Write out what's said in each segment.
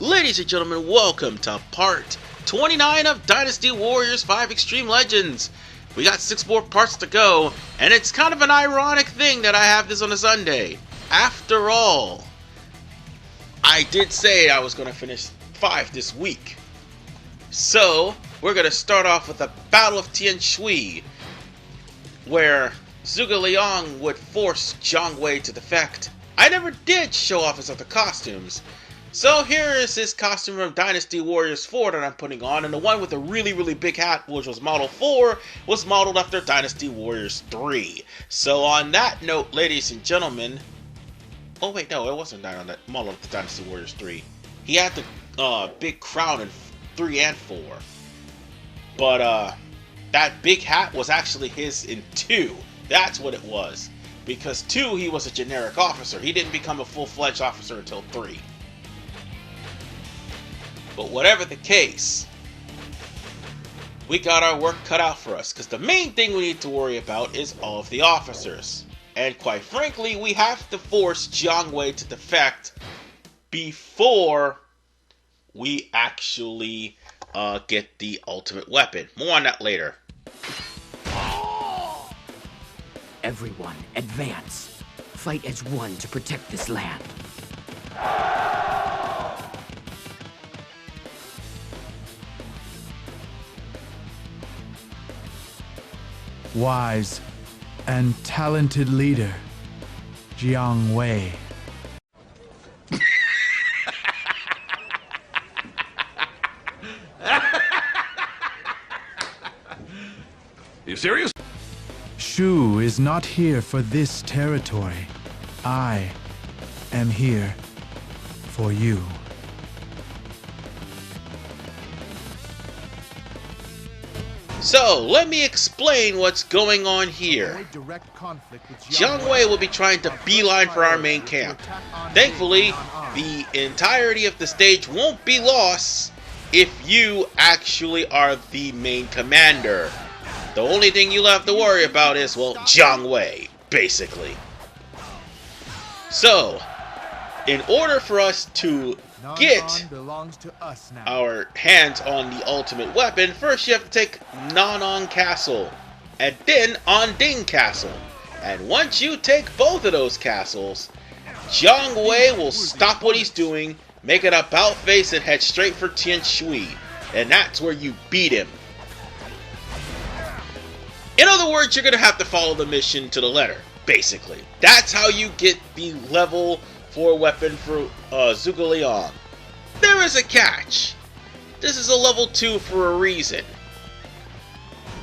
Ladies and gentlemen, welcome to part 29 of Dynasty Warriors 5 Extreme Legends. We got 6 more parts to go, and it's kind of an ironic thing that I have this on a Sunday. After all, I did say I was going to finish 5 this week. So, we're going to start off with the Battle of Tianshui, where Zhuge Liang would force Jian Wei to defect. I never did show off his other costumes. So here is his costume from Dynasty Warriors 4 that I'm putting on, and the one with the really big hat, which was Model 4, was modeled after Dynasty Warriors 3. So on that note, ladies and gentlemen... Oh wait, no, it wasn't on that model of the Dynasty Warriors 3. He had the big crown in 3 and 4. But that big hat was actually his in 2. That's what it was. Because 2, he was a generic officer. He didn't become a full-fledged officer until 3. But whatever the case, we got our work cut out for us, because the main thing we need to worry about is all of the officers. And quite frankly, we have to force Jiang Wei to defect before we actually get the ultimate weapon. More on that later. Everyone, advance. Fight as one to protect this land. Wise and talented leader, Jiang Wei. You serious? Shu is not here for this territory. I am here for you. So, let me explain what's going on here. Jiang Wei will be trying to beeline for our main camp. Thankfully, the entirety of the stage won't be lost if you actually are the main commander. The only thing you'll have to worry about is, well, Jiang Wei, basically. So, in order for us to get our hands on the ultimate weapon, first you have to take Nanan Castle, and then Anding Castle. And once you take both of those castles, Jiang Wei will stop what he's doing, make an about face, and head straight for Tianshui. And that's where you beat him. In other words, you're going to have to follow the mission to the letter, basically. That's how you get the level 4 weapon for Zhuge Liang. There is a catch. This is a level 2 for a reason.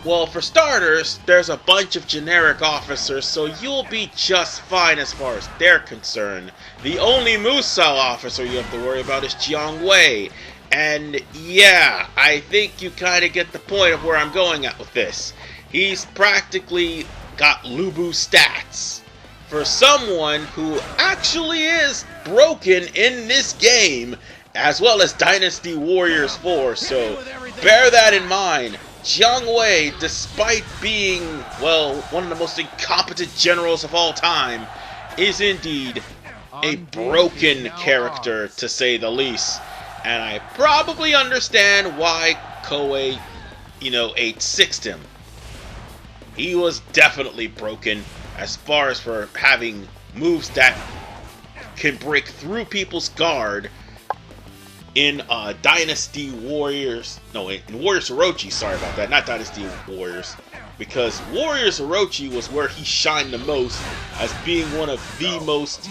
Well, for starters, there's a bunch of generic officers, so you'll be just fine as far as they're concerned. The only Musou officer you have to worry about is Jiang Wei. And yeah, I think you kind of get the point of where I'm going at with this. He's practically got Lubu stats for someone who actually is broken in this game, as well as Dynasty Warriors 4, so bear that in mind. Jiang Wei, despite being, well, one of the most incompetent generals of all time, is indeed a broken character, to say the least. And I probably understand why Koei, 8-6'd him. He was definitely broken as far as for having moves that can break through people's guard in Dynasty Warriors. No, in Warriors Orochi, sorry about that, not Dynasty Warriors. Because Warriors Orochi was where he shined the most as being one of the most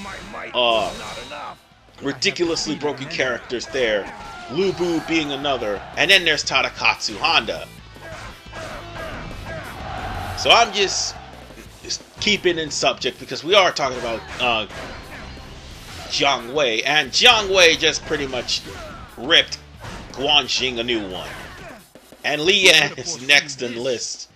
ridiculously broken characters there. Lubu being another. And then there's Tadakatsu Honda. So I'm just keeping in subject because we are talking about Jiang Wei, and Jiang Wei just pretty much ripped Guanxing a new one. And Li Yan is next in the list.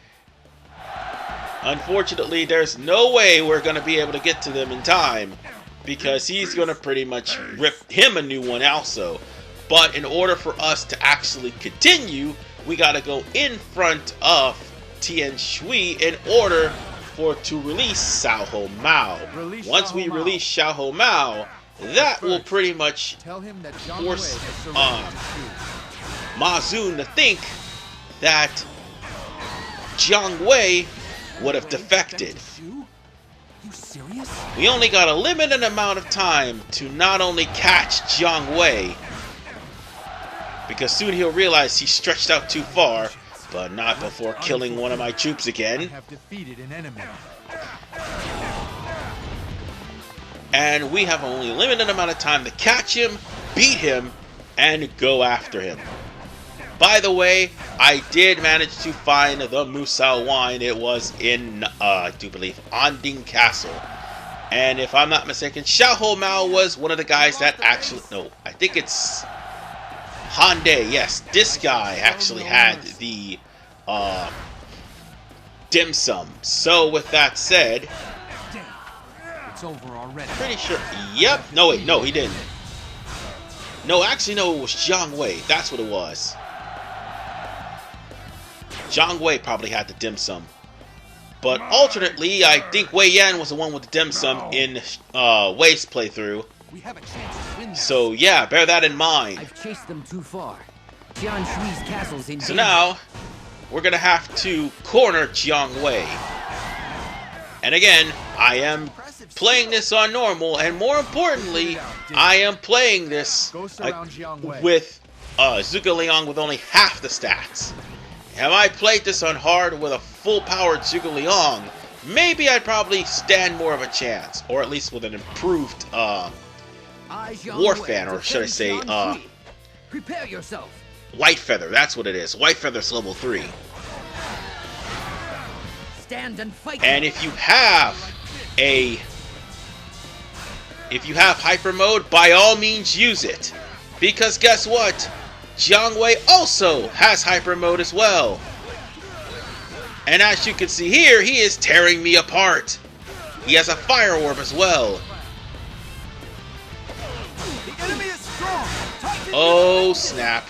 Unfortunately, there's no way we're going to be able to get to them in time, because he's going to pretty much rip him a new one also. But in order for us to actually continue, we got to go in front of Tianshui in order to release Xiao Mao. Once we release Xiao Mao, that will pretty much Tell him that Jiang force Wei has surrendered to Shu. Ma Zun to think that Jiang Wei would have defected. You serious? We only got a limited amount of time to not only catch Jiang Wei, because soon he'll realize he stretched out too far, but not before killing one of my troops I again. have defeated an enemy. And we have only a limited amount of time to catch him, beat him, and go after him. By the way, I did manage to find the Musou Wine. It was in, I do believe, Anding Castle. And if I'm not mistaken, Xiahou Mao was one of the guys that actually... No, I think it's Han Dai. Yes, this guy actually had the dim sum. So with that said... It's over already. Pretty sure... Yep. No, wait. No, he didn't. No, actually, no, it was Jiang Wei. That's what it was. Jiang Wei probably had the dim sum. But alternately, I think Wei Yan was the one with the dim sum in Wei's playthrough. We have a chance to win. So yeah, bear that in mind. I've chased them too far. Tianshui's castle's in So danger. now, we're gonna have to corner Jiang Wei. And again, I am playing this on normal, and more importantly, I am playing this Go surround Jiang Wei. with Zhuge Liang with only half the stats. Have I played this on hard with a full-powered Zhuge Liang, maybe I'd probably stand more of a chance, or at least with an improved War Fan, or should I say, prepare yourself. White Feather. That's what it is. White Feather's level 3. Stand and fight. And if you have hyper mode, by all means use it, because guess what? Jiang Wei also has hyper mode as well. And as you can see here, he is tearing me apart. He has a fire orb as well. The enemy is strong. Oh snap.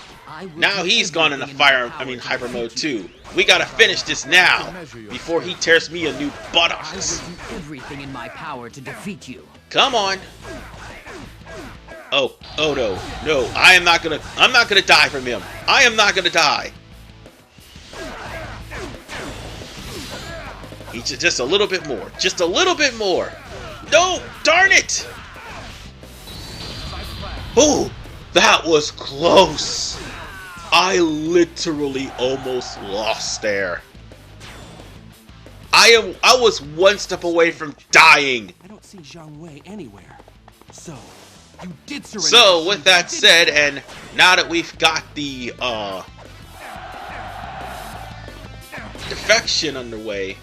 Now he's gone into hyper mode too. We gotta finish this now before he tears me a new I buttocks. will do everything in my power to defeat you. Come on. Oh no, I'm not gonna die from him. I am not gonna die. He's just a little bit more. Just a little bit more. No, darn it. Oh, that was close. I literally almost lost there. I was one step away from dying. I don't see Jiang Wei anywhere. So, you did surrender. So, with that said, and now that we've got the defection underway,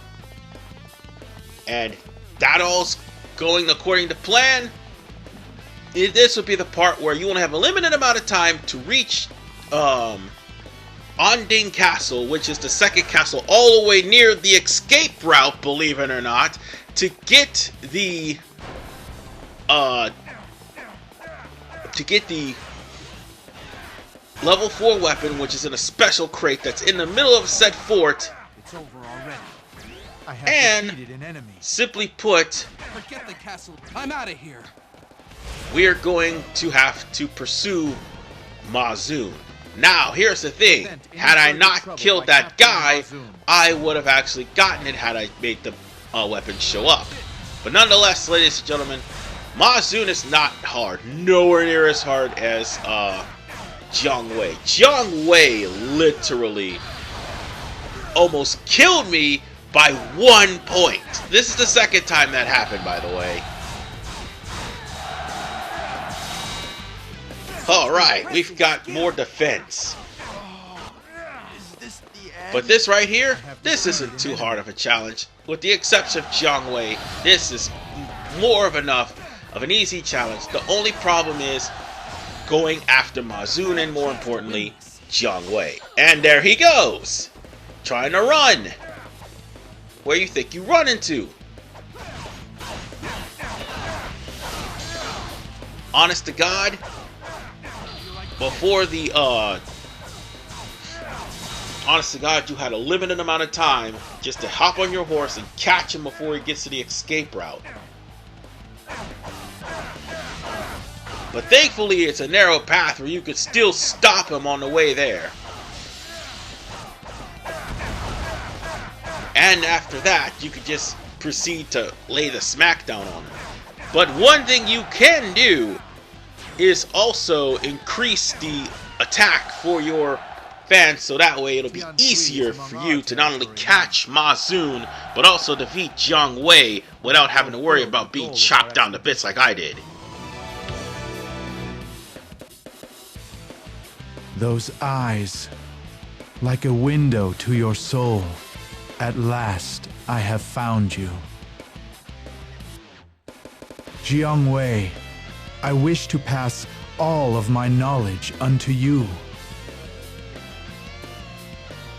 and that all's going according to plan, this would be the part where you only have a limited amount of time to reach Anding Castle, which is the second castle all the way near the escape route, believe it or not, to get the level 4 weapon, which is in a special crate that's in the middle of said fort. It's over already. I have And defeated an enemy. simply put, Forget the castle. I'm out of here. we are going to have to pursue Ma Zun. Now, here's the thing. Had I not killed that guy, I would have actually gotten it had I made the weapon show up. But nonetheless, ladies and gentlemen, Ma Zun is not hard. Nowhere near as hard as Jiang Wei. Jiang Wei literally almost killed me by 1 point. This is the second time that happened, by the way. Alright, we've got more defense. But this right here, this isn't too hard of a challenge. With the exception of Jiang Wei, this is more of enough of an easy challenge. The only problem is going after Ma Zun and, more importantly, Jiang Wei. And there he goes! Trying to run! Where you think you run into? Honest to God, before the honest to God, you had a limited amount of time just to hop on your horse and catch him before he gets to the escape route. But thankfully, it's a narrow path where you could still stop him on the way there. And after that, you could just proceed to lay the smackdown on him. But one thing you can do is also increase the attack for your fans, so that way it'll be easier for you to not only catch Ma Zun, but also defeat Jiang Wei without having to worry about being chopped down to bits like I did. Those eyes, like a window to your soul. At last, I have found you. Jiang Wei, I wish to pass all of my knowledge unto you.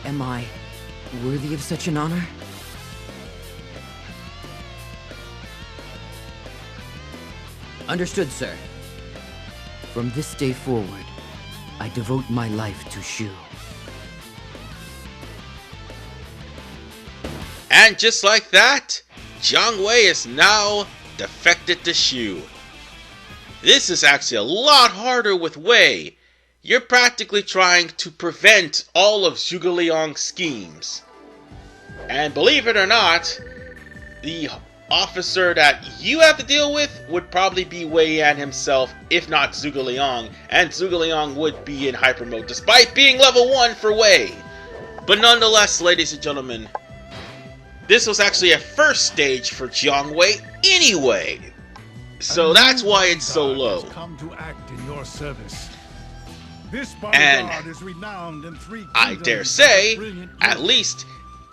Am I worthy of such an honor? Understood, sir. From this day forward, I devote my life to Shu. And just like that, Jiang Wei is now defected to Shu. This is actually a lot harder with Wei. You're practically trying to prevent all of Zhuge Liang's schemes. And believe it or not, the officer that you have to deal with would probably be Wei Yan himself, if not Zhuge Liang, and Zhuge Liang would be in hyper mode, despite being level 1 for Wei. But nonetheless, ladies and gentlemen, this was actually a first stage for Jiang Wei anyway. So that's why it's so low. Come to act in your service. This And bodyguard is renowned in 3 I kingdoms dare as a say, brilliant at youth. least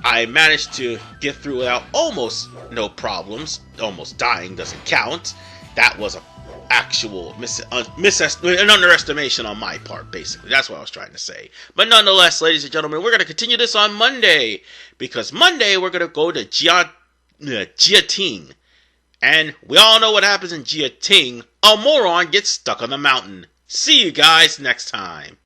I managed to get through without almost no problems. Almost dying doesn't count. That was an actual an underestimation on my part, basically. That's what I was trying to say. But nonetheless, ladies and gentlemen, we're going to continue this on Monday. Because Monday, we're going to go to Jieting. And we all know what happens in Jieting. A moron gets stuck on the mountain. See you guys next time.